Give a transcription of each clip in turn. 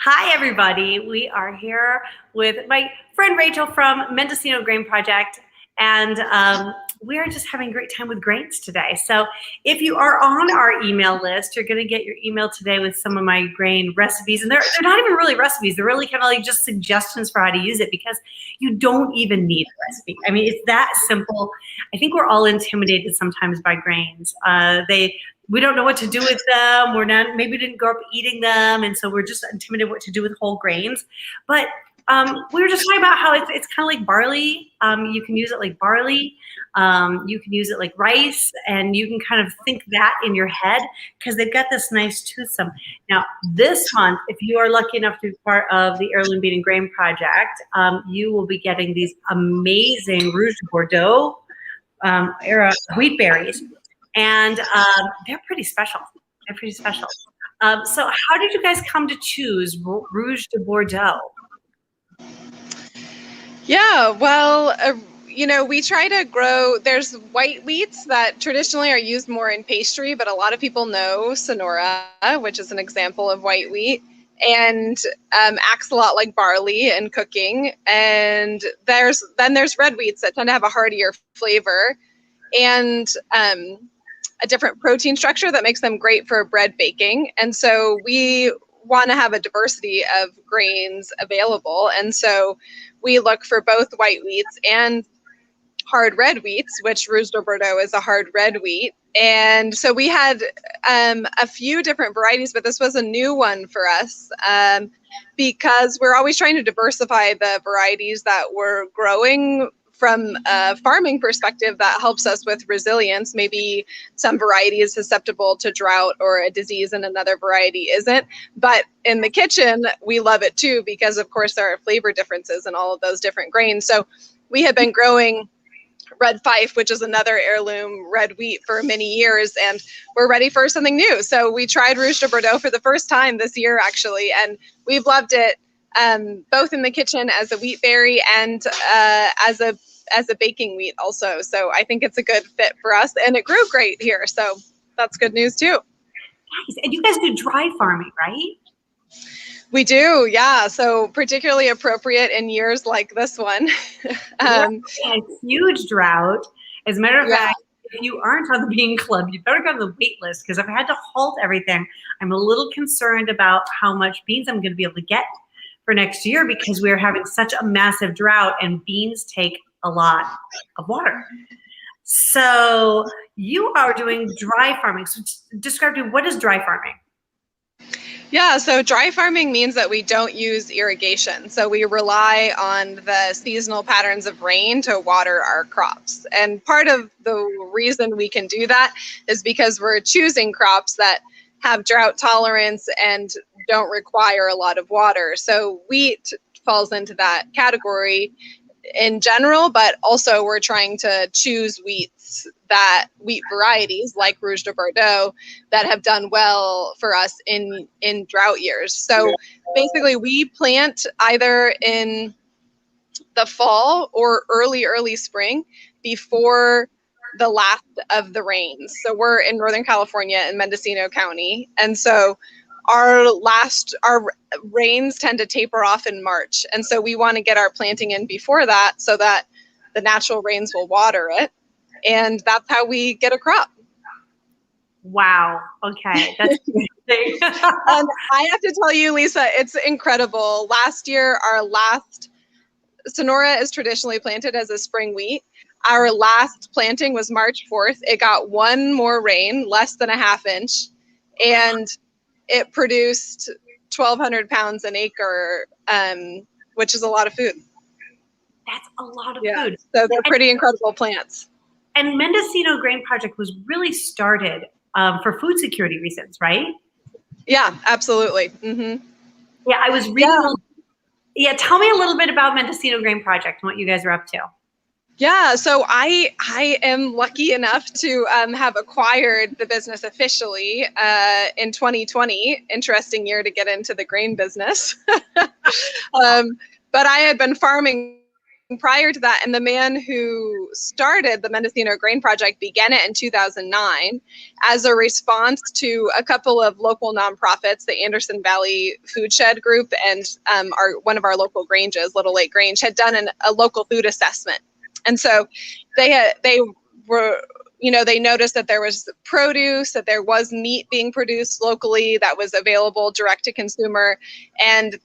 Hi, everybody. We are here with my friend Rachel from Mendocino Grain Project, and we are just having a great time with grains today. So if you are on our email list, you're going to get your email today with some of my grain recipes, and they're not even really recipes. They're really kind of like just suggestions for how to use it, because you don't even need a recipe. I mean, it's that simple. I think we're all intimidated sometimes by grains. We don't know what to do with them. Maybe we didn't grow up eating them, and so we're just intimidated what to do with whole grains. But we were just talking about how it's kind of like barley. You can use it like barley. You can use it like rice, and you can kind of think that in your head because they've got this nice toothsome. Now, this month, if you are lucky enough to be part of the Heirloom Bean and Grain Project, you will be getting these amazing Rouge de Bordeaux era wheat berries. And they're pretty special. They're pretty special. So how did you guys come to choose Rouge de Bordeaux? Yeah, well, we try to grow, there's white wheats that traditionally are used more in pastry, but a lot of people know Sonora, which is an example of white wheat, and acts a lot like barley in cooking. And there's red wheats that tend to have a heartier flavor and a different protein structure that makes them great for bread baking. And so we want to have a diversity of grains available. And so we look for both white wheats and hard red wheats, which Rouge de Bordeaux is a hard red wheat. And so we had a few different varieties, but this was a new one for us because we're always trying to diversify the varieties that we're growing. From a farming perspective, that helps us with resilience. Maybe some variety is susceptible to drought or a disease and another variety isn't. But in the kitchen, we love it too, because of course there are flavor differences in all of those different grains. So we have been growing red fife, which is another heirloom red wheat, for many years, and we're ready for something new. So we tried Rouge de Bordeaux for the first time this year, actually, and we've loved it. Both in the kitchen as a wheat berry and as a baking wheat also. So I think it's a good fit for us, and it grew great here. So that's good news too. Nice. And you guys do dry farming, right? We do, yeah. So particularly appropriate in years like this one. A huge drought. As a matter of fact, if you aren't on the bean club, you better go to the wait list, because if I had to halt everything, I'm a little concerned about how much beans I'm going to be able to get for next year, because we're having such a massive drought and beans take a lot of water. So you are doing dry farming. So describe to me, what is dry farming? Yeah, so dry farming means that we don't use irrigation. So we rely on the seasonal patterns of rain to water our crops. And part of the reason we can do that is because we're choosing crops that have drought tolerance and don't require a lot of water. So wheat falls into that category in general, but also we're trying to choose wheat varieties like Rouge de Bordeaux that have done well for us in drought years. So basically we plant either in the fall or early spring before the last of the rains. So we're in Northern California in Mendocino County. And so our rains tend to taper off in March. And so we want to get our planting in before that so that the natural rains will water it. And that's how we get a crop. Wow. Okay. That's interesting. And I have to tell you, Lisa, it's incredible. Last year, Sonora is traditionally planted as a spring wheat. Our last planting was March 4th. It got one more rain, less than a half inch, and it produced 1,200 pounds an acre, which is a lot of food. That's a lot of food. So they're pretty incredible plants. And Mendocino Grain Project was really started for food security reasons, right? Yeah, absolutely. Mm-hmm. Yeah, I was reading. Tell me a little bit about Mendocino Grain Project and what you guys are up to. Yeah, so I am lucky enough to have acquired the business officially in 2020. Interesting year to get into the grain business. But I had been farming prior to that, and the man who started the Mendocino Grain Project began it in 2009 as a response to a couple of local nonprofits, the Anderson Valley Food Shed Group and one of our local granges, Little Lake Grange, had done a local food assessment. And so they were, they noticed that there was produce, that there was meat being produced locally that was available direct to consumer, and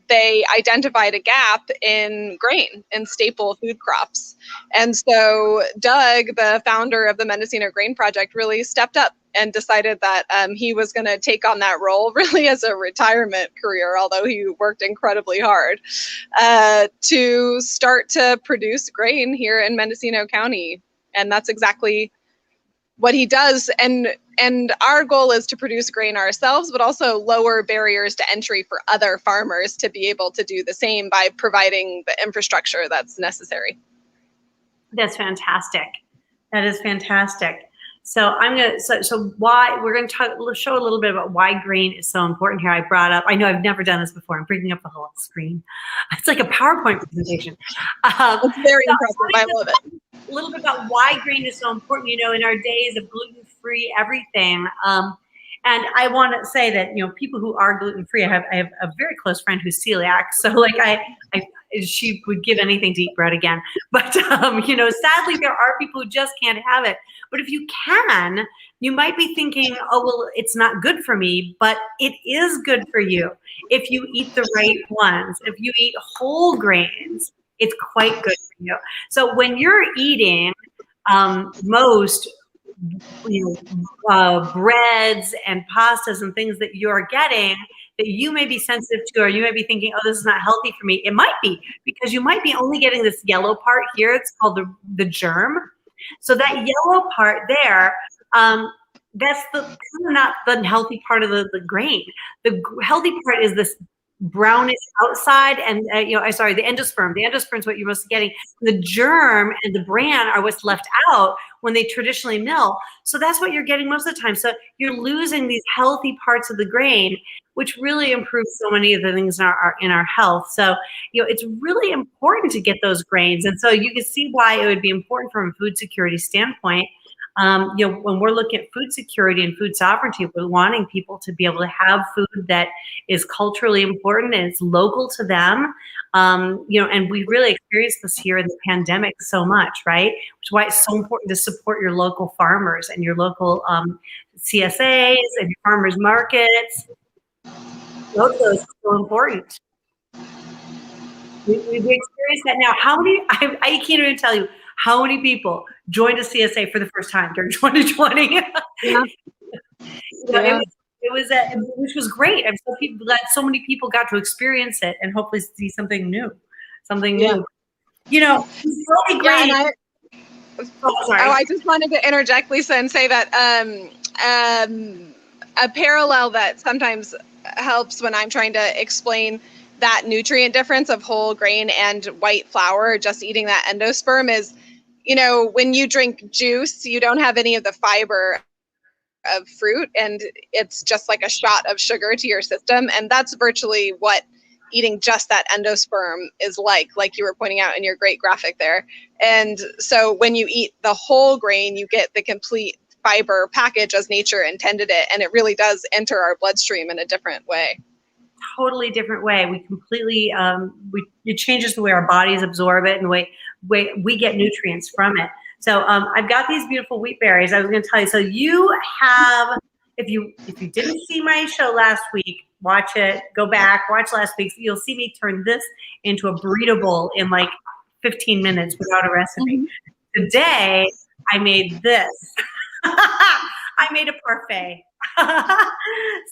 they identified a gap in grain and staple food crops. And so Doug, the founder of the Mendocino Grain Project, really stepped up and decided that he was going to take on that role really as a retirement career, although he worked incredibly hard, to start to produce grain here in Mendocino County. And that's exactly what he does. And our goal is to produce grain ourselves, but also lower barriers to entry for other farmers to be able to do the same by providing the infrastructure that's necessary. That's fantastic. That is fantastic. So why we're going to show a little bit about why grain is so important here. I know I've never done this before. I'm bringing up the whole screen. It's like a PowerPoint presentation. It's very impressive. I love it. A little bit about why grain is so important, in our days of gluten-free everything. And I want to say that, people who are gluten-free, I have a very close friend who's celiac. So she would give anything to eat bread again. But, sadly, there are people who just can't have it. But if you can, you might be thinking, oh, well, it's not good for me, but it is good for you if you eat the right ones. If you eat whole grains, it's quite good for you. So when you're eating most breads and pastas and things that you're getting that you may be sensitive to, or you may be thinking, oh, this is not healthy for me. It might be, because you might be only getting this yellow part here. It's called the germ. So that yellow part there, that's not the healthy part of the grain. The healthy part is this brownish outside, and the endosperm. The endosperm is what you're mostly getting. The germ and the bran are what's left out when they traditionally mill. So that's what you're getting most of the time. So you're losing these healthy parts of the grain, which really improves so many of the things in our health. So it's really important to get those grains, and so you can see why it would be important from a food security standpoint. When we're looking at food security and food sovereignty, we're wanting people to be able to have food that is culturally important and it's local to them. And we really experienced this here in the pandemic so much, right? Which is why it's so important to support your local farmers and your local CSAs and your farmers markets. Both of those are so important. We've experienced that now. I can't even tell you how many people joined a CSA for the first time during 2020. Yeah. It was which was great. I'm so many people got to experience it and hopefully see something new. Yeah. Really great. Yeah, I just wanted to interject, Lisa, and say that a parallel that sometimes helps when I'm trying to explain that nutrient difference of whole grain and white flour, just eating that endosperm, is, when you drink juice, you don't have any of the fiber of fruit, and it's just like a shot of sugar to your system. And that's virtually what eating just that endosperm is like you were pointing out in your great graphic there. And so when you eat the whole grain, you get the complete fiber package as nature intended it, and it really does enter our bloodstream in a different way. Totally different way. We completely it changes the way our bodies absorb it and the way we get nutrients from it. So I've got these beautiful wheat berries. I was going to tell you. So you have, if you didn't see my show last week, watch it. Go back, watch last week's. You'll see me turn this into a burrito bowl in like 15 minutes without a recipe. Mm-hmm. Today I made this. I made a parfait.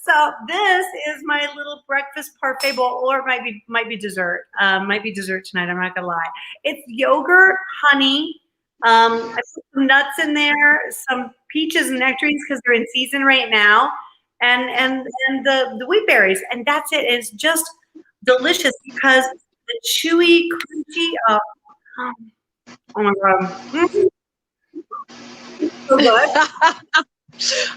So this is my little breakfast parfait bowl, or it might be dessert. Might be dessert tonight. I'm not gonna lie. It's yogurt, honey. I put some nuts in there, some peaches and nectarines because they're in season right now, and the wheat berries, and that's it. It's just delicious because the chewy, crunchy. Oh my god. So good.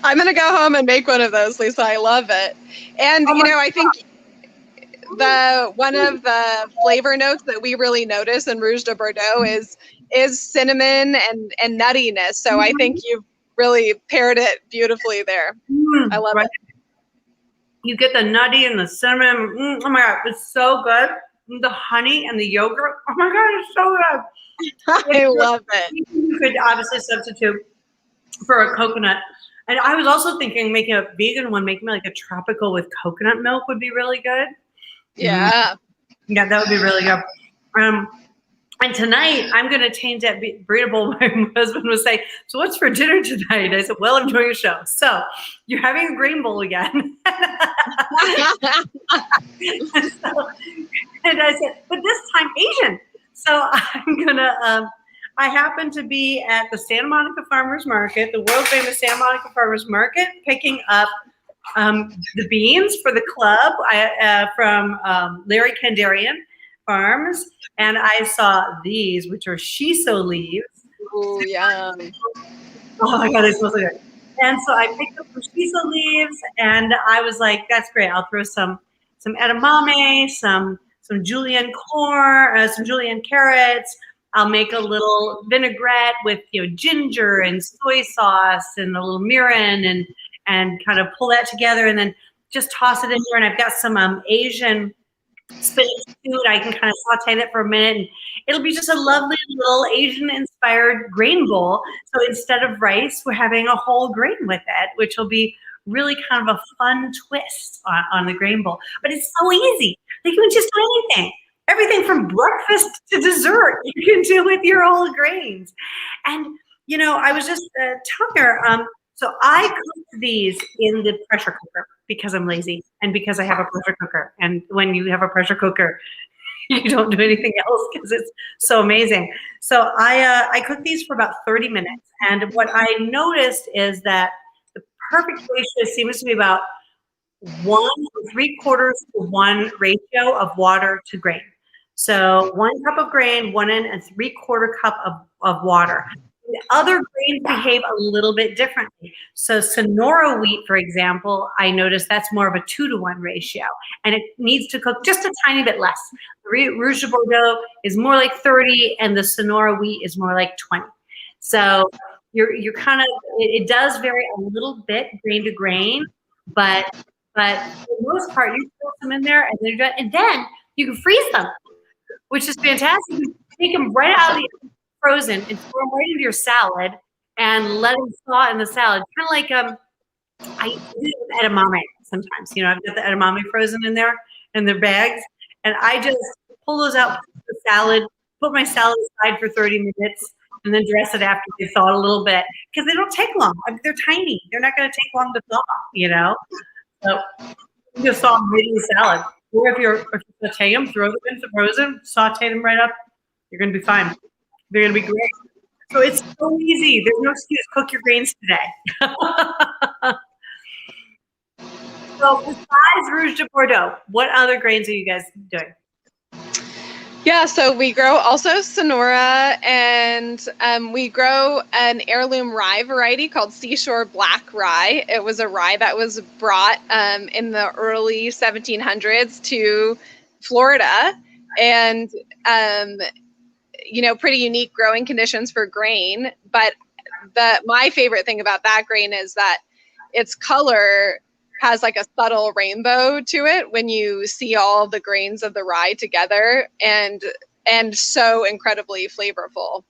I'm going to go home and make one of those, Lisa. I love it. And, I think one of the flavor notes that we really notice in Rouge de Bordeaux is cinnamon and nuttiness. So I think you've really paired it beautifully there. I love it. You get the nutty and the cinnamon. Oh my God, it's so good. The honey and the yogurt. Oh my God, it's so good. I love it. You could obviously substitute for a coconut. And I was also thinking making a vegan one, making like a tropical with coconut milk would be really good. Yeah. Yeah, that would be really good. And tonight I'm going to change that burrito bowl. My husband was saying, so what's for dinner tonight? I said, well, I'm doing a show. So you're having a grain bowl again. And I said, but this time Asian. So I'm going to, I happen to be at the Santa Monica Farmers Market, the world famous Santa Monica Farmers Market, picking up the beans for the club from Larry Kandarian Farms. And I saw these, which are shiso leaves. Oh, yum. Oh my God, they smell so good. And so I picked up some shiso leaves, and I was like, that's great. I'll throw some edamame, some julienne corn, some julienne carrots. I'll make a little vinaigrette with ginger and soy sauce and a little mirin and kind of pull that together and then just toss it in there. And I've got some Asian spinach food. I can kind of saute it for a minute, and it'll be just a lovely little Asian-inspired grain bowl. So instead of rice, we're having a whole grain with it, which will be really kind of a fun twist on the grain bowl. But it's so easy. Like, you can just do anything. Everything from breakfast to dessert you can do with your whole grains. And, I was just telling her, so I cooked these in the pressure cooker because I'm lazy and because I have a pressure cooker. And when you have a pressure cooker, you don't do anything else because it's so amazing. So I cooked these for about 30 minutes. And what I noticed is that the perfect ratio seems to be about 1.75 to 1 ratio of water to grain. So 1 cup of grain, 1.75 cup of water. The other grains behave a little bit differently. So Sonora wheat, for example, I noticed that's more of a 2-to-1 ratio, and it needs to cook just a tiny bit less. The Rouge de Bordeaux is more like 30, and the Sonora wheat is more like 20. So you're kind of, it does vary a little bit grain to grain, but for the most part, you throw them in there, and then you can freeze them, which is fantastic. You take them right out of the frozen and throw them right into your salad and let them thaw in the salad. Kind of like I do edamame sometimes. I've got the edamame frozen in there in their bags, and I just pull those out, put the salad, put my salad aside for 30 minutes, and then dress it after they thawed a little bit because they don't take long. They're tiny. They're not going to take long to thaw. So you just thaw them right in the salad. Or if you saute them, throw them into frozen, saute them right up. You're going to be fine. They're going to be great. So it's so easy. There's no excuse. Cook your grains today. So besides Rouge de Bordeaux, what other grains are you guys doing? Yeah, so we grow also Sonora, and we grow an heirloom rye variety called Seashore Black Rye. It was a rye that was brought in the early 1700s to Florida, and pretty unique growing conditions for grain. But my favorite thing about that grain is that its color has like a subtle rainbow to it when you see all the grains of the rye together, and so incredibly flavorful.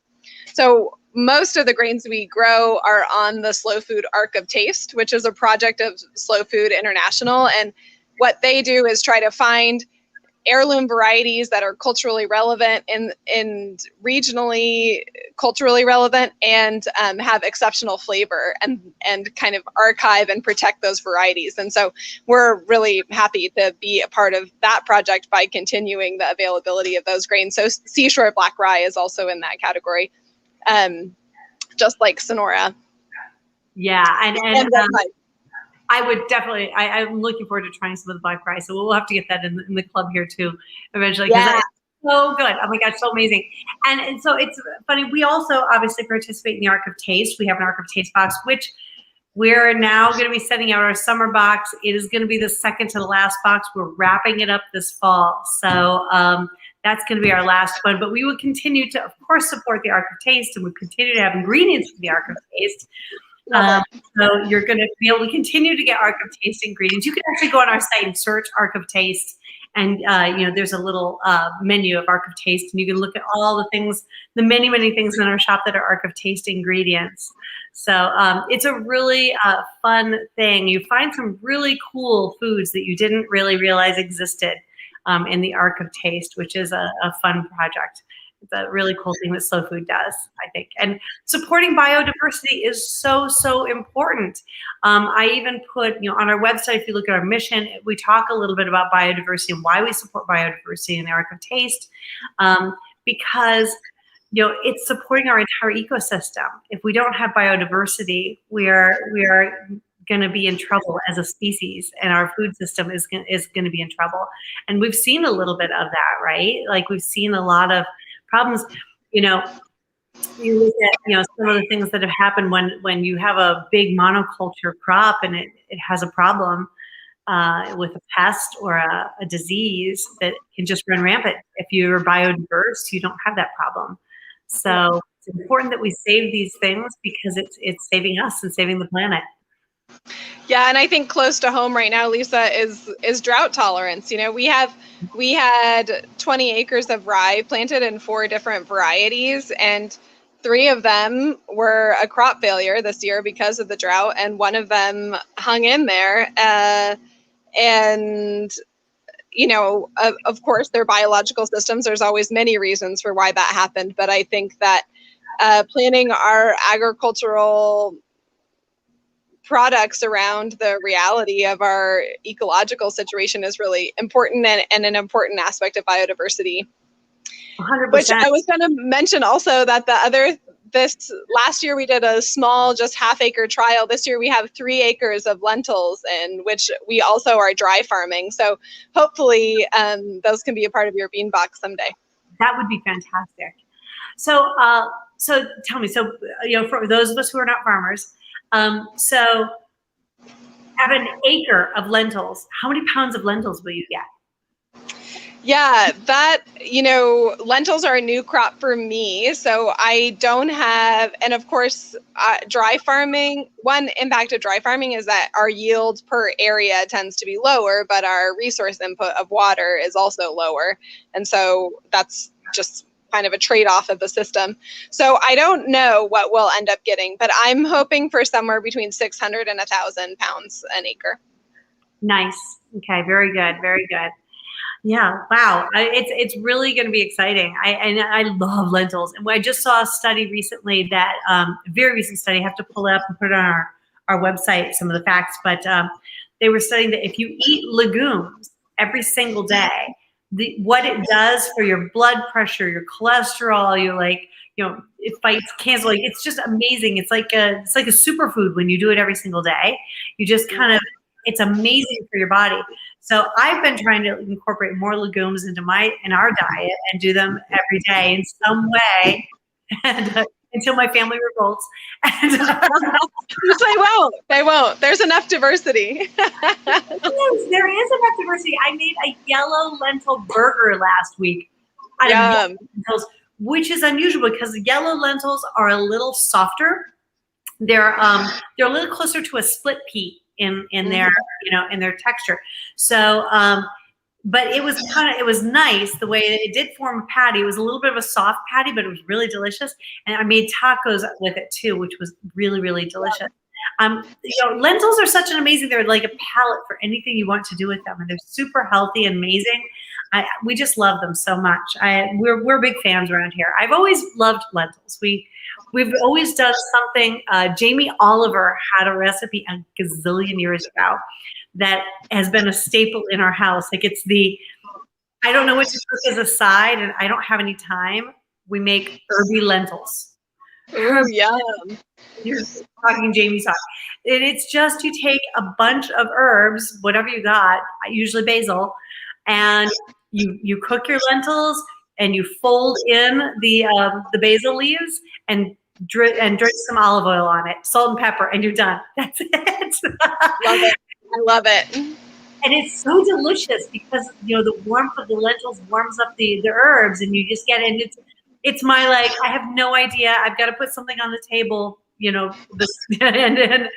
So most of the grains we grow are on the Slow Food Arc of Taste, which is a project of Slow Food International. And what they do is try to find heirloom varieties that are culturally relevant and regionally culturally relevant, and have exceptional flavor, and kind of archive and protect those varieties. And so we're really happy to be a part of that project by continuing the availability of those grains. So Seashore Black Rye is also in that category, just like Sonora. Yeah, and I would definitely, I'm looking forward to trying some of the black rye. So we'll have to get that in the club here too, eventually. Because that's so good. Oh my gosh, so amazing. And so it's funny. We also obviously participate in the Arc of Taste. We have an Arc of Taste box, which We're now going to be sending out our summer box. It is going to be the second to the last box. We're wrapping it up this fall. So that's going to be our last one. But we will continue to, of course, support the Ark of Taste, and we continue to have ingredients for the Ark of Taste. So you're going to be able to continue to get Ark of Taste ingredients. You can actually go on our site and search Ark of Taste. And, there's a little menu of Ark of Taste, and you can look at all the things, the many, many things in our shop that are Ark of Taste ingredients. So it's a really fun thing. You find some really cool foods that you didn't really realize existed in the Ark of Taste, which is a fun project. It's a really cool thing that Slow Food does, I think. And supporting biodiversity is so, so important. I even put, on our website, if you look at our mission, we talk a little bit about biodiversity and why we support biodiversity in the Ark of Taste, because it's supporting our entire ecosystem. If we don't have biodiversity, we are going to be in trouble as a species, and our food system is going to be in trouble. And we've seen a little bit of that, right? Like we've seen a lot of problems. You look at some of the things that have happened when you have a big monoculture crop and it has a problem with a pest or a disease that can just run rampant. If you're biodiverse, you don't have that problem. So it's important that we save these things because it's saving us and saving the planet. Yeah, and I think close to home right now, Lisa, is drought tolerance. We had 20 acres of rye planted in 4 different varieties, and 3 of them were a crop failure this year because of the drought, and 1 of them hung in there. Of course, their biological systems, there's always many reasons for why that happened, but I think that planning our agricultural products around the reality of our ecological situation is really important and an important aspect of biodiversity. 100%. Which I was going to mention also that this last year we did a small, just half-acre trial. This year we have 3 acres of lentils, in which we also are dry farming. So hopefully those can be a part of your bean box someday. That would be fantastic. So tell me, for those of us who are not farmers, so at an acre of lentils, how many pounds of lentils will you get? Yeah, lentils are a new crop for me. So I don't have, and of course, dry farming, one impact of dry farming is that our yield per area tends to be lower, but our resource input of water is also lower. And so that's just kind of a trade-off of the system. So I don't know what we'll end up getting, but I'm hoping for somewhere between 600 and 1,000 pounds an acre. Nice. Okay. Very good. Very good. Yeah. Wow. It's really going to be exciting. I love lentils. And I just saw a study recently that, very recent study, I have to pull it up and put it on our website, some of the facts, but they were studying that if you eat legumes every single day, what it does for your blood pressure, your cholesterol, it fights cancer. Like, it's just amazing. It's like a superfood when you do it every single day. You just it's amazing for your body. So I've been trying to incorporate more legumes into our diet and do them every day in some way, and until my family revolts. They won't. There's enough diversity. Yes, there is enough diversity. I made a yellow lentil burger last week out of yellow lentils, which is unusual because yellow lentils are a little softer. They're a little closer to a split pea in their in their texture. So but it was nice the way it did form a patty. It was a little bit of a soft patty, but it was really delicious. And I made tacos with it too, which was really, really delicious. Lentils are such an amazing, they're like a palette for anything you want to do with them. And they're super healthy and amazing. We just love them so much. We're big fans around here. I've always loved lentils. We've always done something. Jamie Oliver had a recipe a gazillion years ago that has been a staple in our house. Like, I don't know what to cook as a side, and I don't have any time. We make herby lentils. Oh, yum. You're talking Jamie's talk. It's just, you take a bunch of herbs, whatever you got, usually basil, and you cook your lentils, and you fold in the basil leaves and and drip some olive oil on it, salt and pepper, and you're done. That's it. Love it. I love it. And it's so delicious because, you know, the warmth of the lentils warms up the herbs, and you just get it. And it's my, like, I have no idea. I've got to put something on the table, you know, this, and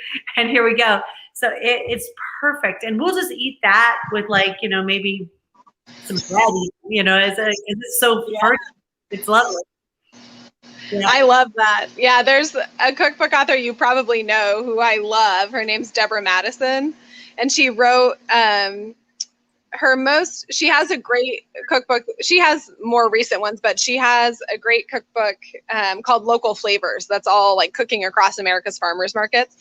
here we go. So it's perfect. And we'll just eat that with, like, you know, maybe some bread, you know, it's so hearty. It's lovely. Yeah. I love that. Yeah, there's a cookbook author you probably know who I love. Her name's Deborah Madison, and she wrote she has a great cookbook. She has more recent ones, but she has a great cookbook called Local Flavors. That's all like cooking across America's farmers markets.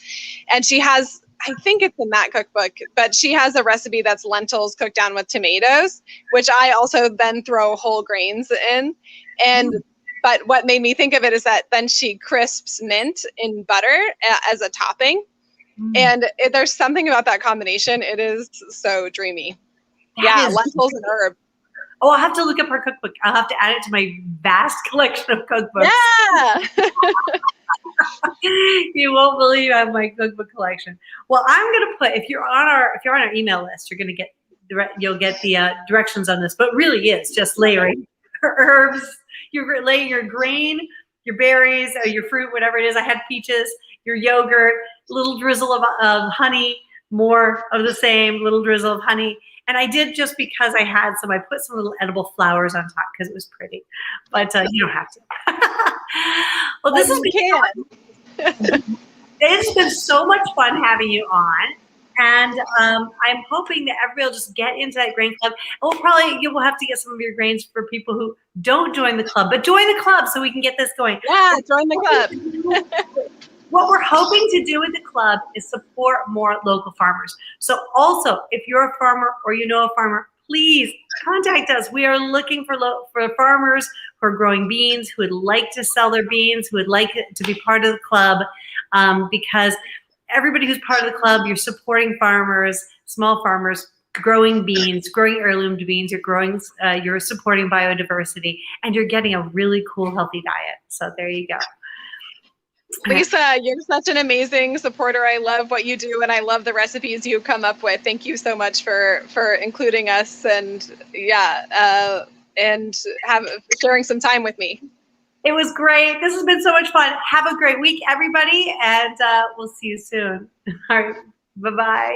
And she has, I think it's in that cookbook, but she has a recipe that's lentils cooked down with tomatoes, which I also then throw whole grains in. And but what made me think of it is that then she crisps mint in butter as a topping. And there's something about that combination. It is so dreamy. Lentils and herb. Oh, I'll have to look up her cookbook. I'll have to add it to my vast collection of cookbooks. Yeah. You won't believe I have my cookbook collection. Well, I'm going to put, if you're on our email list, you'll get the directions on this. But really is just layering herbs. You're laying your grain, your berries, or your fruit, whatever it is. I had peaches, your yogurt, little drizzle of honey, more of the same, little drizzle of honey. And I did just because I had some. I put some little edible flowers on top because it was pretty. But you don't have to. Well, this has been it's been so much fun having you on. And I'm hoping that everybody will just get into that grain club. And you will have to get some of your grains for people who don't join the club, but join the club so we can get this going. Yeah, join the club. What we're hoping to do with the club is support more local farmers. So also, if you're a farmer or you know a farmer, please contact us. We are looking for farmers who are growing beans, who would like to sell their beans, who would like to be part of the club, because everybody who's part of the club, you're supporting farmers, small farmers, growing beans, growing heirloom beans, you're supporting biodiversity, and you're getting a really cool, healthy diet. So there you go. Lisa, you're such an amazing supporter. I love what you do, and I love the recipes you come up with. Thank you so much for including us, and sharing some time with me. It was great. This has been so much fun. Have a great week, everybody, and we'll see you soon. All right, bye-bye.